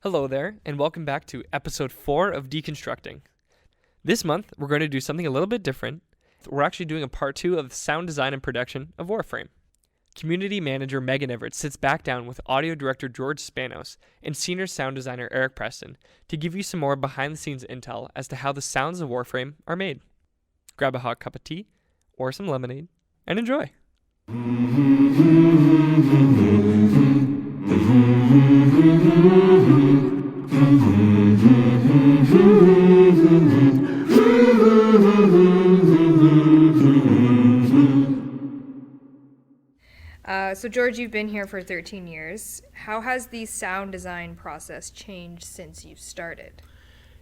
Hello there, and welcome back to episode 4 of Deconstructing. This month, we're going to do something a little bit different. We're actually doing a part 2 of the sound design and production of Warframe. Community manager Megan Everett sits back down with audio director George Spanos and senior sound designer Eric Preston to give you some more behind-the-scenes intel as to how the sounds of Warframe are made. Grab a hot cup of tea or some lemonade and enjoy. So George, you've been here for 13 years. How has the sound design process changed since you started?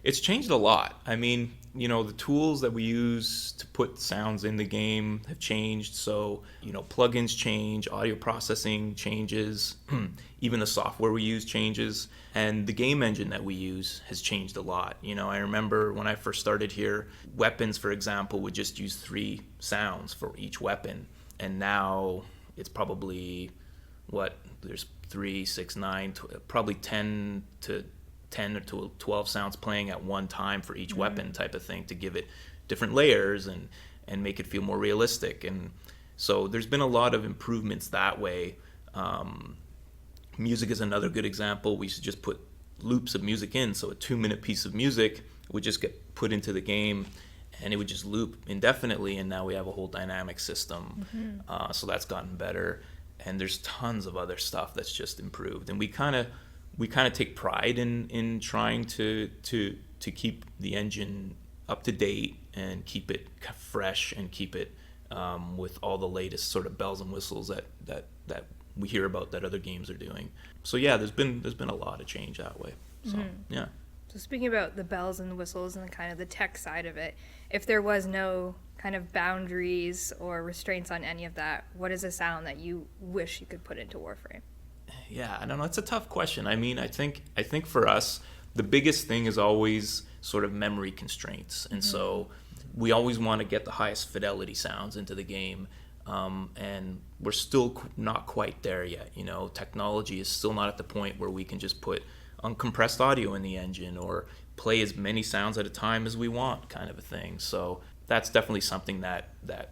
It's changed a lot. I mean, the tools that we use to put sounds in the game have changed. So, plugins change, audio processing changes, even the software we use changes, and the game engine that we use has changed a lot. I remember when I first started here, weapons, for example, would just use 3 sounds for each weapon, and now it's probably, there's 3, 6, 9, probably 10 to 12 sounds playing at one time for each weapon type of thing to give it different layers and make it feel more realistic. And so there's been a lot of improvements that way. Music is another good example. We used to just put loops of music in, so a 2-minute piece of music would just get put into the game and it would just loop indefinitely, and now we have a whole dynamic system. So that's gotten better, and there's tons of other stuff that's just improved, and we kind of take pride in trying to keep the engine up to date and keep it fresh and keep it with all the latest sort of bells and whistles that we hear about that other games are doing. So yeah, there's been a lot of change that way. So yeah. So speaking about the bells and whistles and kind of the tech side of it, if there was no kind of boundaries or restraints on any of that, what is a sound that you wish you could put into Warframe? Yeah, I don't know. It's a tough question. I mean, I think for us, the biggest thing is always sort of memory constraints. And so we always want to get the highest fidelity sounds into the game. And we're still not quite there yet. Technology is still not at the point where we can just put uncompressed audio in the engine or play as many sounds at a time as we want, kind of a thing. So that's definitely something that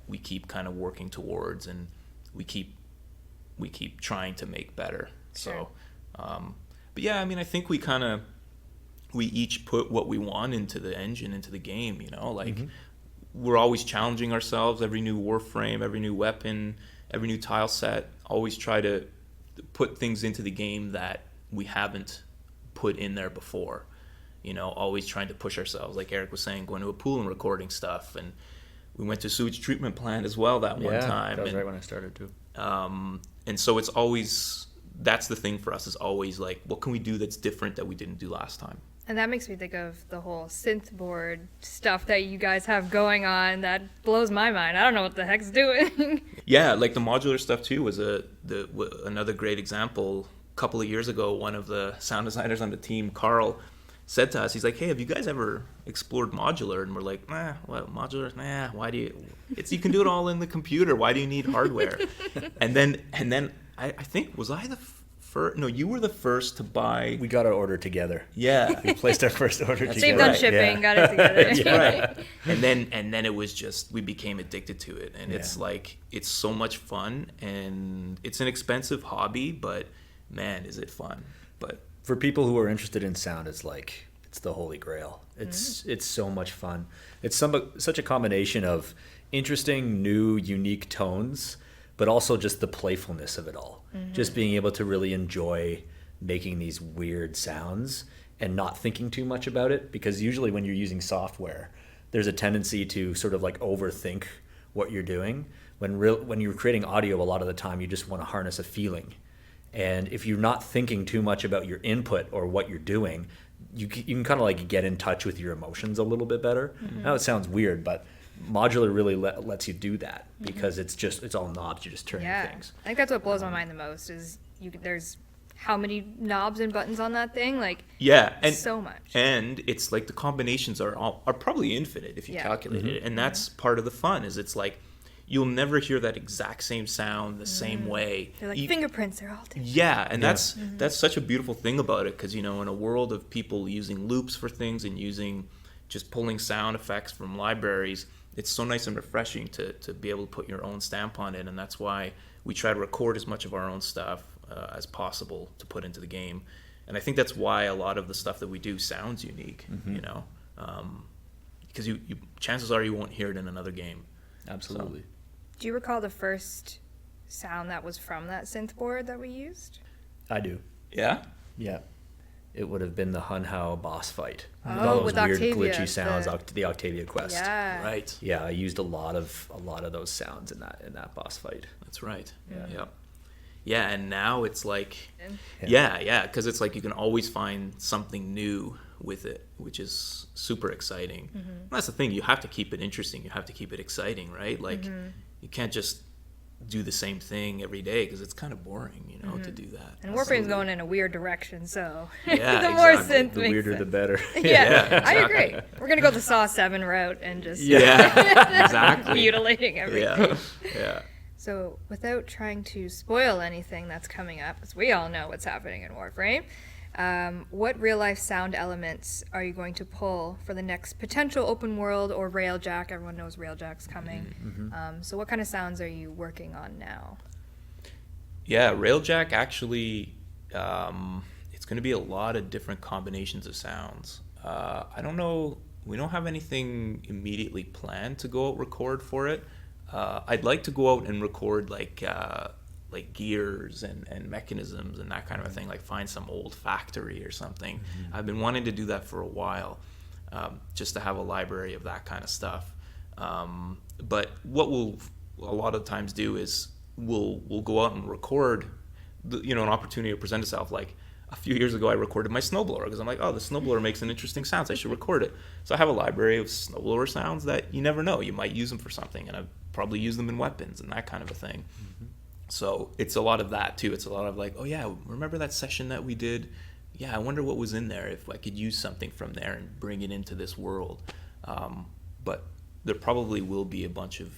we keep kind of working towards, and we keep trying to make better. Sure. So, but yeah, I mean, I think we each put what we want into the engine, into the game, we're always challenging ourselves. Every new Warframe, every new weapon, every new tile set, always try to put things into the game that we haven't put in there before. Always trying to push ourselves. Like Eric was saying, going to a pool and recording stuff. And we went to a sewage treatment plant as well that one time. That was right when I started too. And so it's always, that's the thing for us, is always like, what can we do that's different that we didn't do last time? And that makes me think of the whole synth board stuff that you guys have going on. That blows my mind. I don't know what the heck's doing. Yeah, like the modular stuff too was another great example. A couple of years ago, one of the sound designers on the team, Carl, said to us, he's like, hey, have you guys ever explored modular? And we're like, what, modular? Why do you can do it all in the computer. Why do you need hardware? and then I think, was I the first? No, you were the first to buy. We got our order together. Yeah. We placed our first order together. Saved on shipping, got it together. Yeah. Right. And then it was just, we became addicted to it. And it's like, it's so much fun, and it's an expensive hobby, but man, is it fun. But for people who are interested in sound, it's the holy grail. It's so much fun. It's such a combination of interesting, new, unique tones, but also just the playfulness of it all. Just being able to really enjoy making these weird sounds and not thinking too much about it, because usually when you're using software, there's a tendency to sort of like overthink what you're doing. When you're creating audio, a lot of the time you just want to harness a feeling. And if you're not thinking too much about your input or what you're doing, you can kind of like get in touch with your emotions a little bit better. Now it sounds weird, but modular really lets you do that, because it's all knobs. You're just turning things. I think that's what blows my mind the most is there's how many knobs and buttons on that thing, and so much. And it's like the combinations are probably infinite if you calculate it, and that's part of the fun. Is it's like you'll never hear that exact same sound the same way. They're like fingerprints, they're all different. Yeah, and that's such a beautiful thing about it, because, you know, in a world of people using loops for things and using just pulling sound effects from libraries, it's so nice and refreshing to be able to put your own stamp on it. And that's why we try to record as much of our own stuff as possible to put into the game. And I think that's why a lot of the stuff that we do sounds unique, you know, because you chances are you won't hear it in another game. Absolutely. So. Do you recall the first sound that was from that synth board that we used? I do. Yeah? Yeah. It would have been the Hunhao boss fight. Oh, With all those with weird Octavia, glitchy sounds, the Octavia quest. Yeah. Right. Yeah, I used a lot of those sounds in that boss fight. That's right. Yeah. Yep. Yeah, and now it's like, Yeah. because it's like you can always find something new with it, which is super exciting. That's the thing, you have to keep it interesting, you have to keep it exciting, right? Like, you can't just do the same thing every day, because it's kind of boring, you know, to do that. And Warframe's going in a weird direction, so Yeah, the more exactly. synth The makes weirder, sense. the better. Yeah, I agree. We're going to go the Saw 7 route and just Yeah, exactly. mutilating everything. Yeah. So, without trying to spoil anything that's coming up, because we all know what's happening in Warframe, what real-life sound elements are you going to pull for the next potential open world or Railjack? Everyone knows Railjack's coming. So, what kind of sounds are you working on now? Yeah, Railjack actually, it's going to be a lot of different combinations of sounds. I don't know, we don't have anything immediately planned to go out record for it. I'd like to go out and record like gears and mechanisms and that kind of a thing, like find some old factory or something. I've been wanting to do that for a while, just to have a library of that kind of stuff. But what we'll a lot of times do is we'll go out and record, an opportunity to present itself. Like a few years ago, I recorded my snowblower because I'm like, oh, the snowblower makes an interesting sound, so I should record it. So I have a library of snowblower sounds that you never know. You might use them for something, and I've probably use them in weapons and that kind of a thing. So it's a lot of that too. It's a lot of like, oh yeah, remember that session that we did? Yeah, I wonder what was in there, if I could use something from there and bring it into this world. But there probably will be a bunch of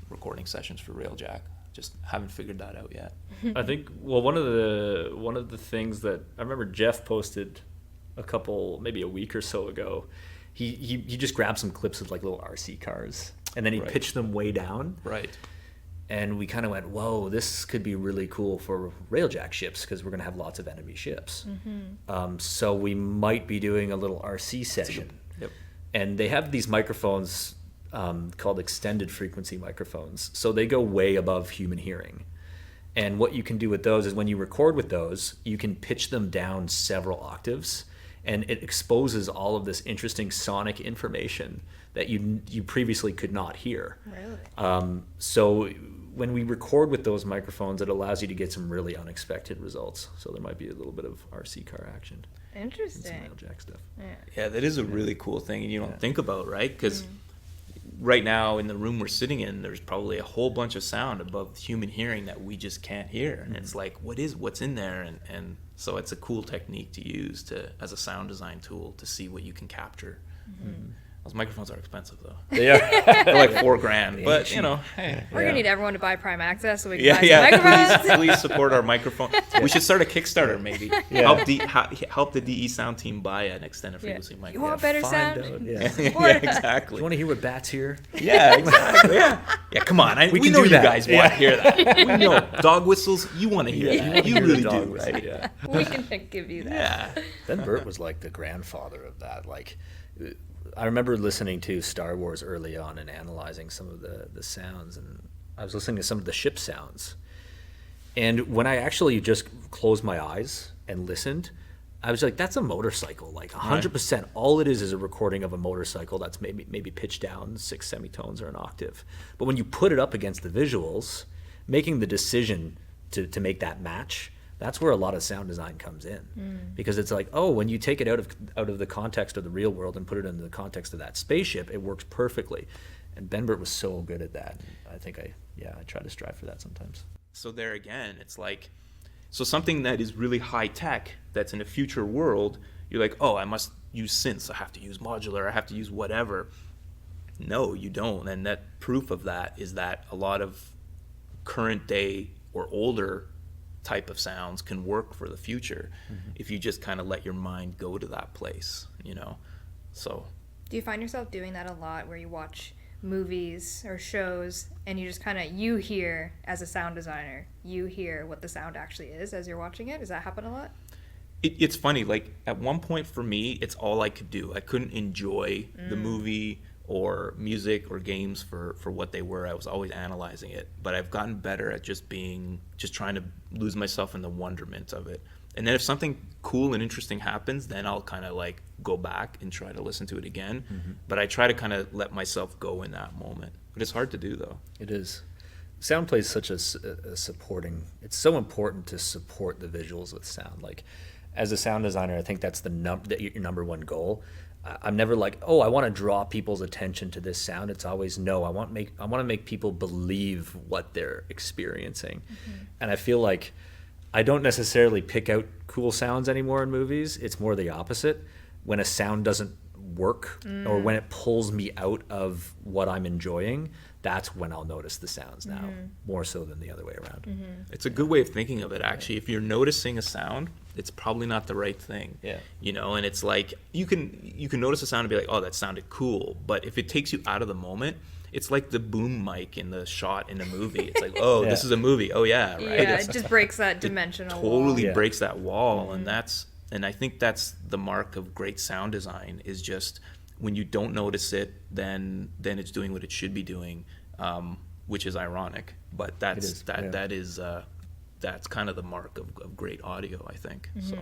recording sessions for Railjack. Just haven't figured that out yet. I think, well, one of the things that I remember Jeff posted maybe a week or so ago, he just grabbed some clips of like little RC cars, and then he pitched them way down. Right. And we kind of went, whoa, this could be really cool for Railjack ships, because we're going to have lots of enemy ships. So we might be doing a little RC session. Yep. And they have these microphones called extended frequency microphones. So they go way above human hearing. And what you can do with those is when you record with those, you can pitch them down several octaves, and it exposes all of this interesting sonic information that you previously could not hear. Really? So when we record with those microphones, it allows you to get some really unexpected results. So there might be a little bit of RC car action. Interesting. And some Railjack stuff. Yeah, that is a really cool thing, and you don't think about, right? Because right now in the room we're sitting in, there's probably a whole bunch of sound above human hearing that we just can't hear, and it's like, what's in there? And so it's a cool technique to use as a sound design tool to see what you can capture. Those microphones are expensive though. They are. They're like $4,000, but hey. We're gonna need everyone to buy Prime Access so we can buy Yeah, some microphones. please support our microphone. We should start a Kickstarter, maybe. Help the DE sound team buy an extended frequency mic. You want better sound? Yeah. Yeah, exactly. You want to hear what bats hear? Yeah, exactly. Yeah, come on. We can know do you that. guys want to hear that. We know dog whistles. You want to hear that. You Hear the really dog do, whistle, right? Yeah. We can give you that. Yeah. Ben Burt was like the grandfather of that. Like, I remember listening to Star Wars early on and analyzing some of the sounds, and I was listening to some of the ship sounds. And when I actually just closed my eyes and listened, I was like, that's a motorcycle. Like 100%. All it is a recording of a motorcycle that's maybe pitched down 6 semitones or an octave. But when you put it up against the visuals, making the decision to make that match, that's where a lot of sound design comes in, because it's like, oh, when you take it out of the context of the real world and put it into the context of that spaceship, it works perfectly. And Ben Burt was so good at that. I think I try to strive for that sometimes. So there again, it's like, so something that is really high tech, that's in a future world, you're like, oh, I must use synths, I have to use modular, I have to use whatever. no, you don't. And that proof of that is that a lot of current day or older type of sounds can work for the future if you just kind of let your mind go to that place, you know. So Do you find yourself doing that a lot, where you watch movies or shows and you just kind of, you hear, as a sound designer, you hear what the sound actually is as you're watching it? Does that happen a lot? it's funny, like at one point for me, it's all I could do. I couldn't enjoy the movie or music or games for what they were. I was always analyzing it, but I've gotten better at just trying to lose myself in the wonderment of it. And then if something cool and interesting happens, then I'll kind of like go back and try to listen to it again. But I try to kind of let myself go in that moment. But it's hard to do, though. It is. Sound plays such a supporting. It's so important to support the visuals with sound. Like, as a sound designer, I think that's your number one goal. I'm never like, oh, I want to draw people's attention to this sound. It's always, no, I want to make people believe what they're experiencing. And I feel like I don't necessarily pick out cool sounds anymore in movies. It's more the opposite. When a sound doesn't work or when it pulls me out of what I'm enjoying, that's when I'll notice the sounds now, more so than the other way around. It's a good way of thinking of it, actually. If you're noticing a sound, it's probably not the right thing. Yeah. You know, and it's like you can notice a sound and be like, oh, that sounded cool. But if it takes you out of the moment, it's like the boom mic in the shot in a movie. It's like, oh, this is a movie. Oh yeah, right. Yeah, it just breaks that dimensional wall. Totally breaks that wall, and I think that's the mark of great sound design, is just when you don't notice it, then it's doing what it should be doing, which is ironic. But that's kind of the mark of great audio, I think. So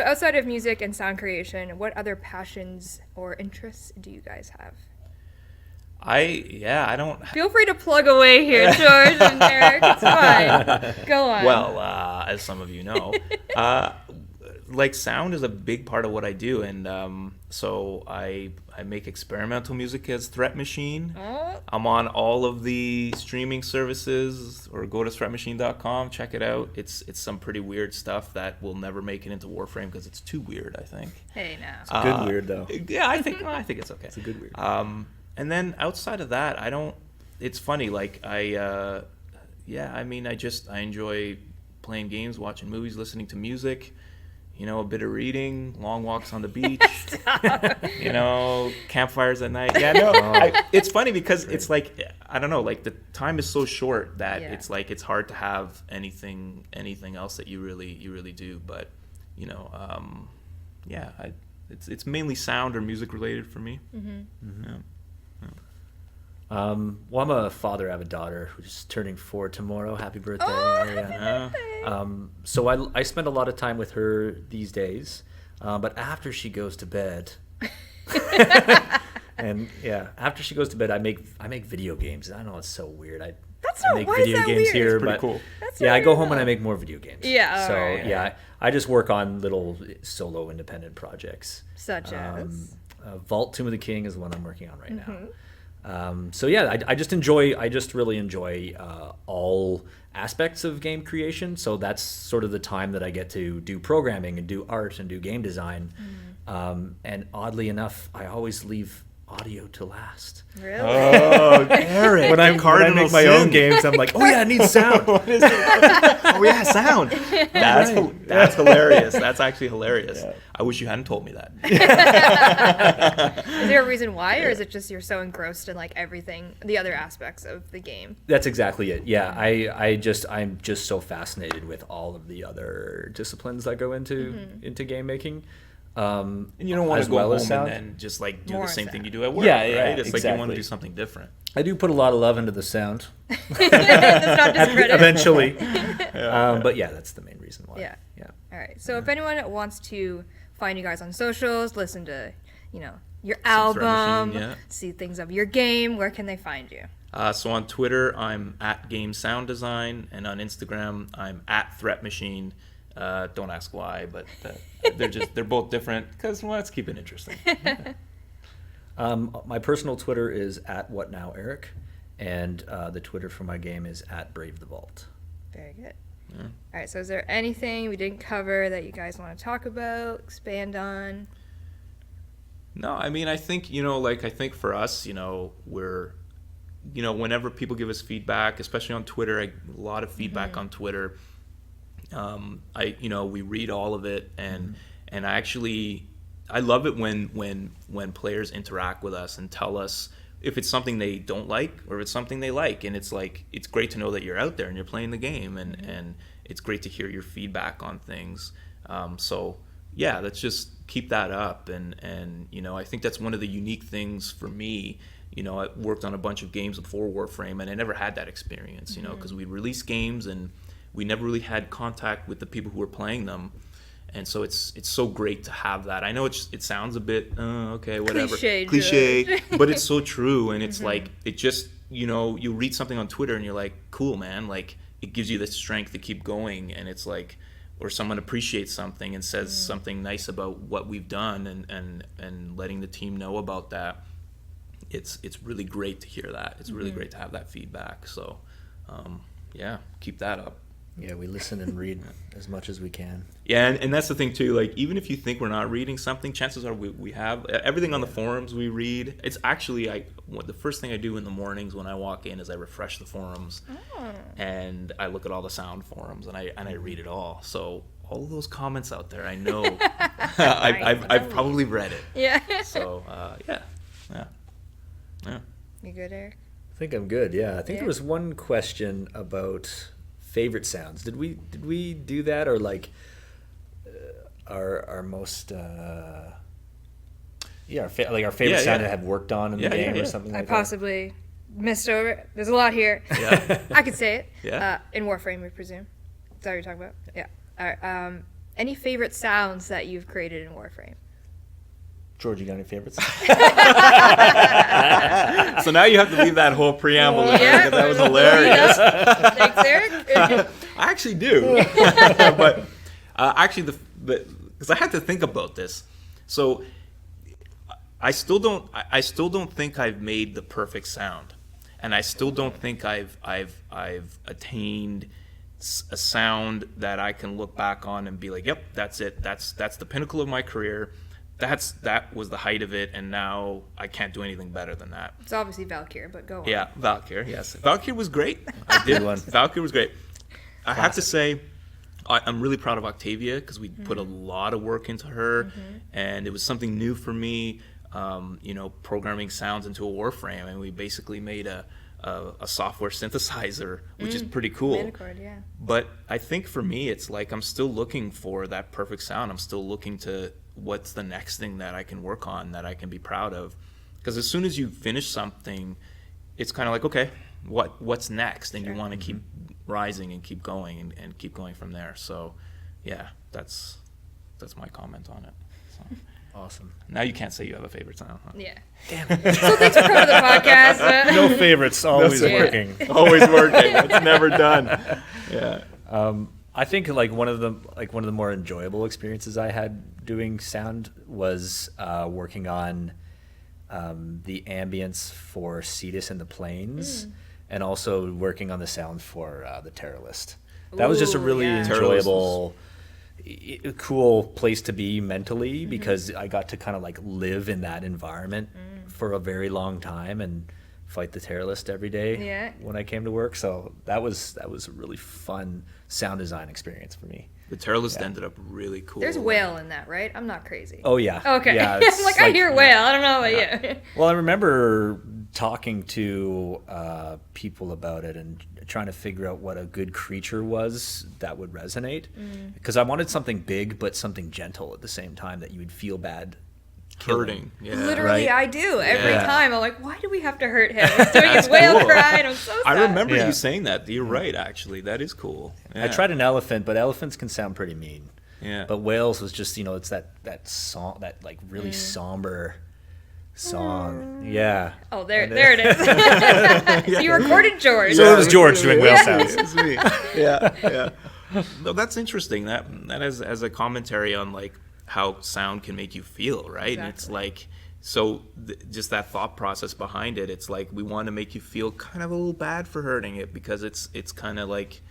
outside of music and sound creation, what other passions or interests do you guys have? I don't. Feel free to plug away here, George and Eric. It's fine. Go on. Well, as some of you know, like sound is a big part of what I do, and so I make experimental music as Threat Machine. I'm on all of the streaming services, or go to threatmachine.com, check it out. It's some pretty weird stuff that will never make it into Warframe because it's too weird, I think. Hey, now. It's good weird, though. Yeah, I think it's okay. It's a good weird. And then outside of that, I don't. It's funny, like I enjoy playing games, watching movies, listening to music. You know, a bit of reading, long walks on the beach. You know, campfires at night. Yeah, no, it's funny because it's like, I don't know, like the time is so short that it's like it's hard to have anything else that you really do. But you know, it's mainly sound or music related for me. Yeah. Well, I'm a father. I have a daughter who's turning 4 tomorrow. Happy birthday! So I spend a lot of time with her these days. But after she goes to bed, after she goes to bed, I make video games. I know it's so weird. I make video games here, it's pretty but cool. I go home and I make more video games. Yeah. So right. I just work on little solo independent projects. Such as Vault Tomb of the King is the one I'm working on right now. I just really enjoy all aspects of game creation. So that's sort of the time that I get to do programming and do art and do game design. And oddly enough, I always leave audio to last. Really? Oh, Eric. When I make my own games, I'm like, oh yeah, it needs sound. What is it? Oh yeah, sound. That's hilarious. That's actually hilarious. Yeah. I wish you hadn't told me that. Is there a reason why, or is it just you're so engrossed in like everything, the other aspects of the game? That's exactly it. Yeah, I'm just so fascinated with all of the other disciplines that go into game making. And you don't want to go home and then just like do the same thing you do at work. Yeah, right? It's exactly. like you want to do something different. I do put a lot of love into the sound. That's not discredited. Eventually. But yeah, that's the main reason why. Yeah. All right. So if anyone wants to find you guys on socials, listen to, your album, see things of your game, where can they find you? So on Twitter, I'm at Game Sound Design, and on Instagram, I'm at Threat Machine. Don't ask why, but they're both different because let's keep it interesting. My personal Twitter is at What Now Eric, and the Twitter for my game is at Brave the Vault. Very good. Yeah. All right. So is there anything we didn't cover that you guys want to talk about, expand on? No, I mean, I think, I think for us, we're, whenever people give us feedback, especially on Twitter, a lot of feedback on Twitter. We read all of it, and I love it when players interact with us and tell us if it's something they don't like or if it's something they like. And it's like, it's great to know that you're out there and you're playing the game, and it's great to hear your feedback on things. So yeah, let's just keep that up. And I think that's one of the unique things for me. I worked on a bunch of games before Warframe, and I never had that experience, because we released games and we never really had contact with the people who were playing them. And so it's so great to have that. I know it sounds a bit, okay, whatever. Cliche, but it's so true. And it's like, it just, you read something on Twitter and you're like, cool, man. Like, it gives you the strength to keep going. And it's like, or someone appreciates something and says something nice about what we've done, and letting the team know about that. It's really great to hear that. It's really great to have that feedback. So, yeah, keep that up. Yeah, we listen and read as much as we can. Yeah, and that's the thing too. Like, even if you think we're not reading something, chances are we have everything on the forums. We read. It's actually the first thing I do in the mornings when I walk in is I refresh the forums, and I look at all the sound forums, and I read it all. So all of those comments out there, I know I've probably read it. Yeah. So yeah. You good, Eric? I think I'm good. Yeah, I think there was one question about favorite sounds. Did we do that, or like our most our favorite sound to have worked on in the game or something like that? I possibly missed over it. There's a lot here. Yeah. I could say it. Yeah. In Warframe, we presume. Is that what you're talking about? Yeah. All right. Any favorite sounds that you've created in Warframe? George, you got any favorites? So now you have to leave that whole preamble in there, because that was hilarious. Thanks, Eric. I actually do. But actually, because I had to think about this. So I still don't think I've made the perfect sound, and I still don't think I've attained a sound that I can look back on and be like, yep, that's it. That's the pinnacle of my career. That was the height of it, and now I can't do anything better than that. It's obviously Valkyr, but go on. Yeah, Valkyr, yes. Valkyr was great. I did one. Valkyr was great. I have to say, I'm really proud of Octavia, because we put a lot of work into her, and it was something new for me, programming sounds into a Warframe, and we basically made a software synthesizer, which is pretty cool. Manicord, yeah. But I think for me, it's like I'm still looking for that perfect sound. I'm still looking to what's the next thing that I can work on that I can be proud of. Because as soon as you finish something, it's kind of like, okay, what's next? And you want to keep rising and keep going and keep going from there. So, yeah, that's my comment on it. So. Awesome. Now you can't say you have a favorite sound, huh? Yeah. Damn. So thanks for coming to the podcast. No favorites, always working. Always working. It's never done. Yeah. I think one of the more enjoyable experiences I had doing sound was working on the ambience for Cetus and the Plains, and also working on the sound for the Teralyst. That was just a really enjoyable, cool place to be mentally, because I got to kind of like live in that environment for a very long time and fight the Teralyst every day when I came to work. So that was a really fun sound design experience for me. The Teralyst ended up really cool. There's whale in that, right? I'm not crazy. Oh yeah. Okay. Yeah, I'm like, I hear whale. I don't know about you. Well, I remember talking to people about it and trying to figure out what a good creature was that would resonate, because I wanted something big but something gentle at the same time that you would feel bad hurting. Yeah. Literally, right? I do every time. I'm like, why do we have to hurt him? He's doing his whale cry, and I'm so sad. I remember you saying that. You're right, actually. That is cool. Yeah. I tried an elephant, but elephants can sound pretty mean. Yeah. But whales was just, it's that song, that like really somber song. Yeah. Oh, there it is. So you recorded George. So it was George doing whale sounds. It's me. Yeah. No, that's interesting. That as a commentary on like how sound can make you feel, right? Exactly. And it's like, so just that thought process behind it, it's like we want to make you feel kind of a little bad for hurting it, because it's kind of like,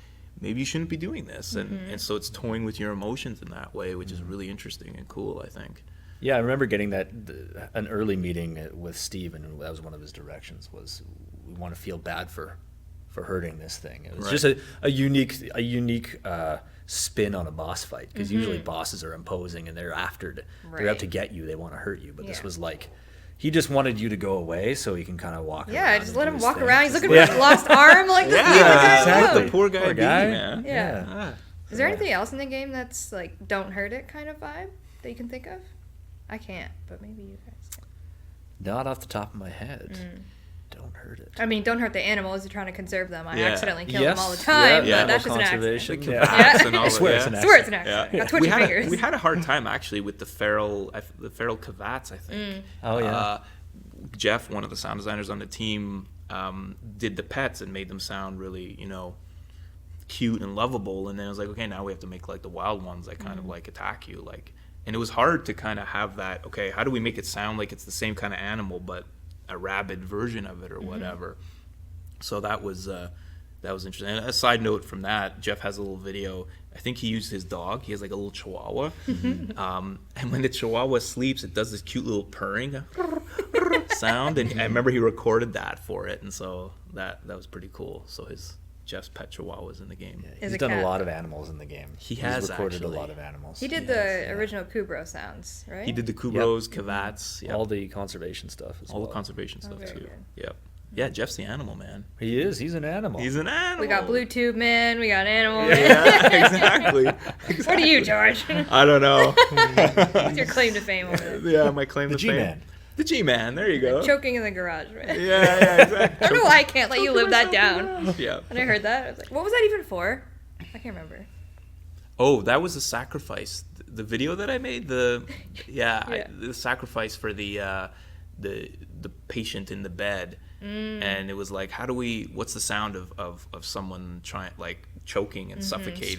maybe you shouldn't be doing this. And so it's toying with your emotions in that way, which is really interesting and cool, I think. Yeah, I remember getting an early meeting with Steve, and that was one of his directions, was we want to feel bad for hurting this thing. It was just a unique spin on a boss fight, because usually bosses are imposing and they're they're out to get you, they want to hurt you, but this was like, he just wanted you to go away so he can kind of walk around. Yeah, just let him walk thing. around. He's looking for his lost arm. Like, just leave the guy exactly. alone. The poor guy, man. Yeah. Is there anything else in the game that's like don't hurt it kind of vibe that you can think of? I can't, but maybe you guys can. Not off the top of my head. Don't hurt it. I mean, don't hurt the animals. You're trying to conserve them. I Yeah. accidentally kill them all the time, but that's just an accident. The cavats and all I swear that. it's an I swear it's accident. an accident. Yeah. Got twitchy fingers. We had a hard time actually with the feral cavats, I think. Oh, yeah. Jeff, one of the sound designers on the team, did the pets and made them sound really, cute and lovable. And then I was like, okay, now we have to make like the wild ones that kind of like attack you, like. And it was hard to kind of have that. Okay, how do we make it sound like it's the same kind of animal, but a rabid version of it or whatever? So that was interesting. And a side note from that, Jeff has a little video. I think he used his dog. He has like a little chihuahua. And when the chihuahua sleeps, it does this cute little purring sound. And I remember he recorded that for it. And so that was pretty cool. So Jeff's pet chihuahuas in the game. Yeah, he's done a lot of animals in the game. He's recorded actually a lot of animals. He did the original Kubro sounds, right? He did the Kubros, cavats. All the conservation stuff as well. All the conservation stuff very too. good. Yep. Yeah, Jeff's the animal, man. He is. He's an animal. He's an animal. We got Blue Tube Man. We got Animal Man. Yeah, exactly. What are you, George? I don't know. What's your claim to fame over there? Yeah, my claim to fame. G-Man. The G-Man. There you go. Choking in the garage, man. Yeah, exactly. I don't know why I can't let you live that down. Yeah. When I heard that, I was like, what was that even for? I can't remember. Oh, that was a sacrifice. The video that I made, the sacrifice for the patient in the bed. And it was like, what's the sound of someone trying, like, choking and suffocating,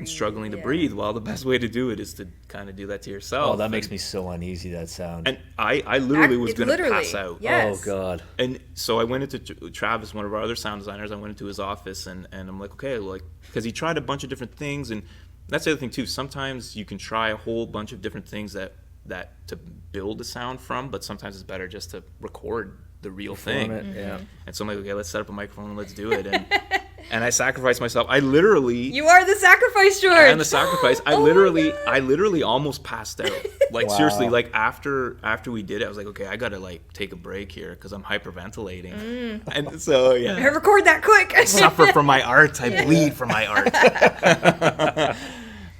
struggling to breathe. Well, the best way to do it is to kind of do that to yourself. Oh, that makes me so uneasy, that sound. And I literally was going to pass out. Yes. Oh God. And so I went into Travis, one of our other sound designers. I went into his office and I'm like, okay, like, because he tried a bunch of different things. And that's the other thing too. Sometimes you can try a whole bunch of different things that to build a sound from, but sometimes it's better just to record the real thing. Yeah. And so I'm like, okay, let's set up a microphone and let's do it. And I sacrificed myself. I literally. You are the sacrifice, George. I am the sacrifice. I literally almost passed out. Like, Wow. seriously, like after we did it, I was like, okay, I gotta like take a break here because I'm hyperventilating. And so I record that quick. I suffer from my art. I bleed from my art.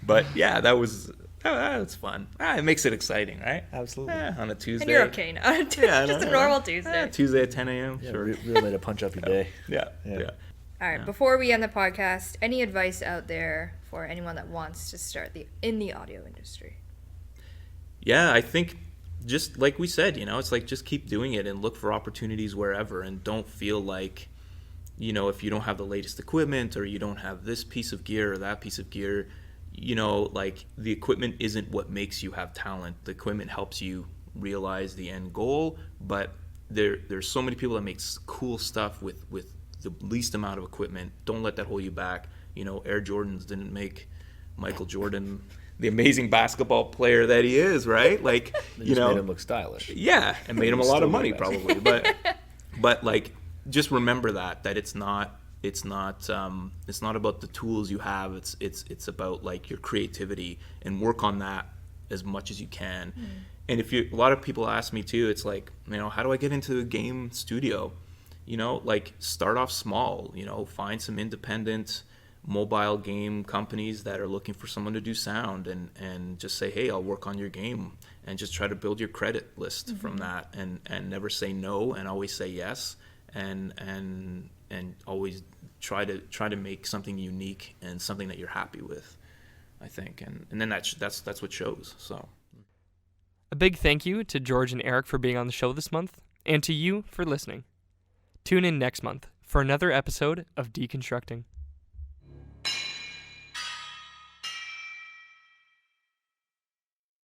But yeah, that's fun. It makes it exciting, right? Absolutely. Yeah, on a Tuesday. And you're okay now. Just a normal Tuesday. Tuesday at 10 a.m. Yeah, Sure. real way to punch up your day. Yeah. All right, before we end the podcast, any advice out there for anyone that wants to start in the audio industry? Yeah, I think just like we said, it's like just keep doing it and look for opportunities wherever, and don't feel like, if you don't have the latest equipment or you don't have this piece of gear or that piece of gear, like the equipment isn't what makes you have talent. The equipment helps you realize the end goal, but there's so many people that make cool stuff with the least amount of equipment. Don't let that hold you back. Air Jordans didn't make Michael Jordan the amazing basketball player that he is, right? Like, They just made him look stylish. Yeah, and made him a lot of money Still probably. But like, just remember that it's not about the tools you have. It's about like your creativity, and work on that as much as you can. And a lot of people ask me too, it's like, how do I get into a game studio? Like, start off small, find some independent mobile game companies that are looking for someone to do sound, and just say, hey, I'll work on your game, and just try to build your credit list from that, and never say no, and always say yes, and always try to make something unique and something that you're happy with, I think. And then that's what shows. So A big thank you to George and Erich for being on the show this month, and to you for listening. Tune in next month for another episode of Deconstructing.